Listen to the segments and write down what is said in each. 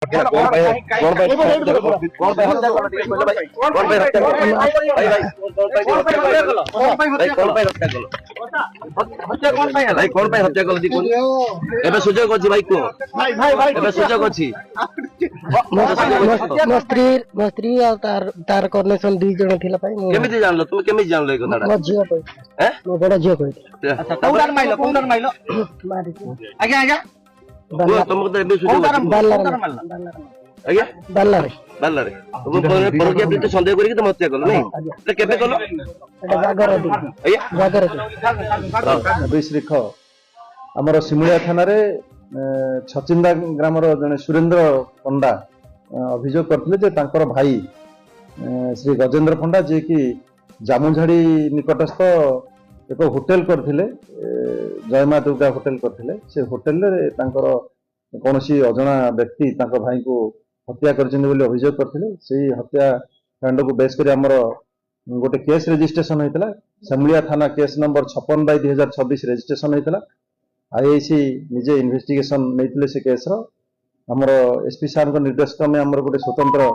कौन भाई कौन भाई कौन भाई हत्या कल ठीक बोलो भाई कौन भाई हत्या कल भाई भाई कौन भाई हत्या कल हत्या कौन भाई भाई कौन भाई हत्या कल दी कोन एबे सुजोग अछि भाई को भाई भाई भाई एबे सुजोग अछि मस्त्री आ तार कनेक्शन दुई जण थिला भाई केमिति जानलो तुम केमिति जानलो ए कथाडा मो झियो कोइ हैं मो बड़ा झियो कोइ अच्छा कौडार माइलो मारी आज्ञा आज्ञा वो तुमको तो एबे सुजोग आज्ञा बल्लारे बल्लारे वो परकिया प्रीति संदेह करी तुम हत्या कल नहीं तो केबे कल एटा जागर दी आज्ञा जागर दी श्रीख हमर सिमुलिया थाना रे छचिंदा ग्रामर जने सुरेंद्र पंडा अभियोग करथिले जे तांकर भाई श्री गजेंद्र पंडा जे कि जामुझाड़ी निकटस्थ एक होटेल करथिले जयमा दुर्गा होटेल करथिले से होटेल रे तांकर कोनोसी अजଣା व्यक्ति तांकर भाई को हत्या करछिन बोली अभियोग करथिले सेही हत्या कांड को बेस करी हमर गोटे केस रजिस्ट्रेशन होइतला सिमुलिया थाना केस नंबर 56/2026 रजिस्ट्रेशन होइतला आईआईसी निजे इन्वेस्टिगेशन नैतिले से केस रो हमर एसपी साहब को निर्देश क्रमे हमर गोटे स्वतंत्र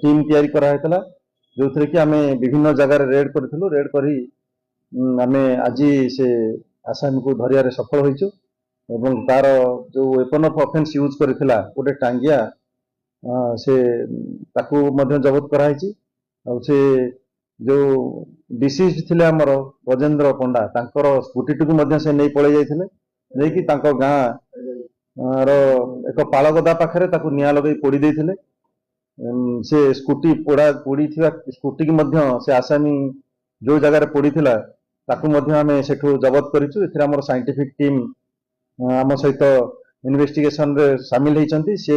टीम तैयारी करा हेतला जो थरे कि हमें विभिन्न जगह रेड करथिलु रेड करी हमें आज से आसामी को धरिया रे सफल होइछु एवं तार जो वेपन ऑफ ऑफेंस यूज करथिला गोटे टांगिया से ताकू मध्य जब्त करा हिची और से जो डिसीज थिले हमर गजेंद्र पंडा तांकर स्कूटी टू मध्य से नै पळे जाइथिले नै कि तांको गां रो एक पाळगदा पाखरे ताकू निया लगै पोड़ी दैथिले से स्कूटी पोड़ी थिबा स्कूटी की मध्य से आसामी जो जगह रे पोड़ी थिला ताकू मध्य हमें सेठू जब्त करिछु एथिरा हमर साइंटिफिक टीम आम सहित इन्वेस्टिगेशन रे शामिल होइचंती से